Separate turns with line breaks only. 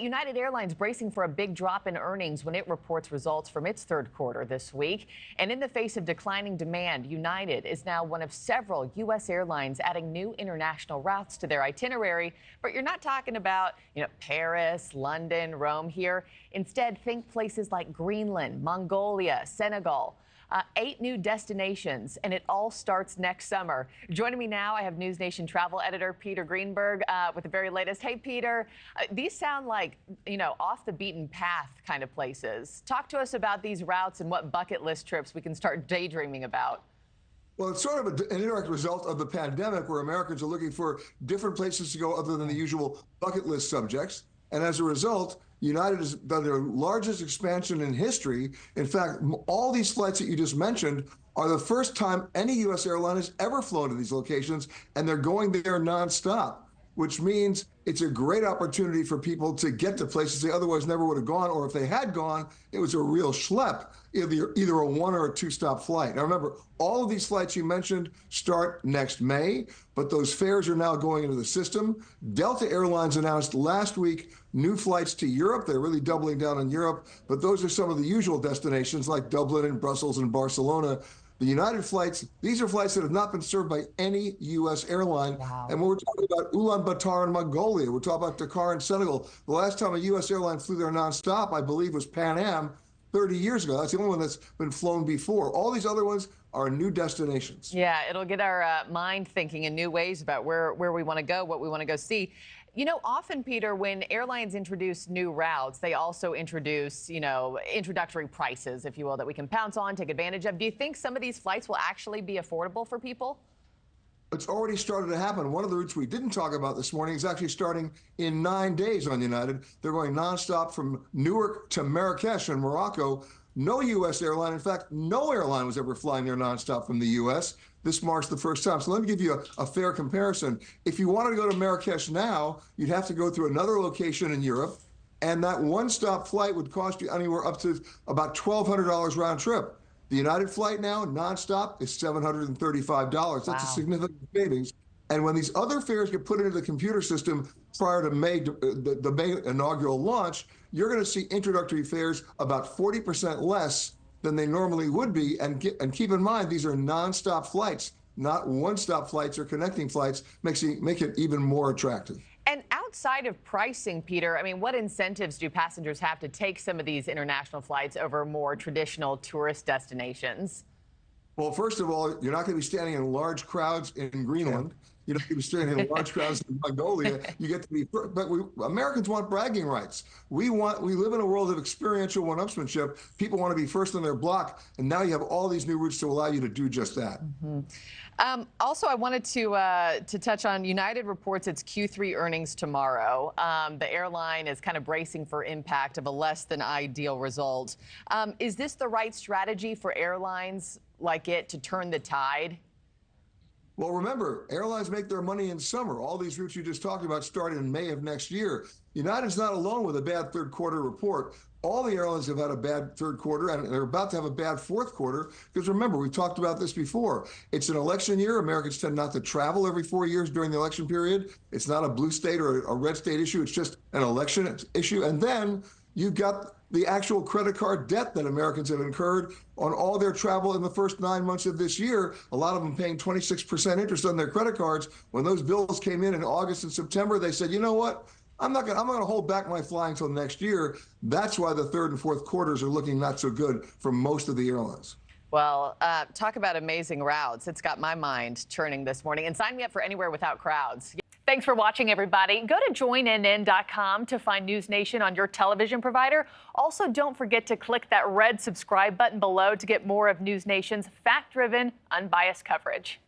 United Airlines bracing for a big drop in earnings when it reports results from its third quarter this week. And in the face of declining demand, United is now one of several U.S. airlines adding new international routes to their itinerary. But you're not talking about, Paris, London, Rome here. Instead, think places like Greenland, Mongolia, Senegal. 8 new destinations, and it all starts next summer. Joining me now, I have NewsNation travel editor Peter Greenberg with the very latest. Hey, Peter, these sound like, off the beaten path kind of places. Talk to us about these routes and what bucket list trips we can start daydreaming about.
Well, it's sort of an indirect result of the pandemic where Americans are looking for different places to go other than the usual bucket list subjects. And as a result, United has done their largest expansion in history. In fact, all these flights that you just mentioned are the first time any U.S. airline has ever flown to these locations, and they're going there nonstop, which means it's a great opportunity for people to get to places they otherwise never would have gone, or if they had gone, it was a real schlep, either a 1 or a 2-stop flight. Now remember, all of these flights you mentioned start next May, but those fares are now going into the system. Delta Airlines announced last week new flights to Europe. They're really doubling down on Europe, but those are some of the usual destinations like Dublin and Brussels and Barcelona. The United flights, these are flights that have not been served by any U.S. airline. Wow. And when we're talking about Ulaanbaatar in Mongolia, we're talking about Dakar in Senegal. The last time a U.S. airline flew there nonstop, I believe, was Pan Am 30 years ago. That's the only one that's been flown before. All these other ones are new destinations.
Yeah, it'll get our mind thinking in new ways about where we want to go, what we want to go see. Often, Peter, when airlines introduce new routes, they also introduce, introductory prices, if you will, that we can pounce on, take advantage of. Do you think some of these flights will actually be affordable for people?
It's already started to happen. One of the routes we didn't talk about this morning is actually starting in 9 days on United. They're going nonstop from Newark to Marrakesh in Morocco. No U.S. airline, in fact, no airline was ever flying there nonstop from the U.S. This marks the first time. So let me give you a fair comparison. If you wanted to go to Marrakesh now, you'd have to go through another location in Europe, and that one-stop flight would cost you anywhere up to about $1,200 round trip. The United flight now, nonstop, is $735. That's a significant savings. And when these other fares get put into the computer system prior to the May inaugural launch, you're going to see introductory fares about 40% less than they normally would be. And keep in mind, these are nonstop flights, not one-stop flights or connecting flights, make it even more attractive.
And outside of pricing, Peter, what incentives do passengers have to take some of these international flights over more traditional tourist destinations?
Well, first of all, you're not going to be standing in large crowds in Greenland. You're not going to be standing in large crowds in Mongolia. You get to be, but Americans want bragging rights. We live in a world of experiential one-upsmanship. People want to be first on their block, and now you have all these new routes to allow you to do just that.
Mm-hmm. Also, I wanted to touch on United reports its Q3 earnings tomorrow. The airline is kind of bracing for impact of a less than ideal result. Is this the right strategy for airlines like it to turn the tide?
Well, remember, airlines make their money in summer. All these routes you just talked about start in May of next year. United's not alone with a bad third quarter report. All the airlines have had a bad third quarter, and they're about to have a bad fourth quarter. Because remember, we've talked about this before. It's an election year. Americans tend not to travel every 4 years during the election period. It's not a blue state or a red state issue. It's just an election issue. And then you've got the actual credit card debt that Americans have incurred on all their travel in the first 9 months of this year. A lot of them paying 26% interest on their credit cards. When those bills came in August and September, they said, you know what? I'm not going to hold back my flying until next year. That's why the third and fourth quarters are looking not so good for most of the airlines.
Well, talk about amazing routes. It's got my mind churning this morning. And sign me up for Anywhere Without Crowds. Thanks for watching, everybody. Go to joinnn.com to find NewsNation on your television provider. Also, don't forget to click that red subscribe button below to get more of NewsNation's fact-driven, unbiased coverage.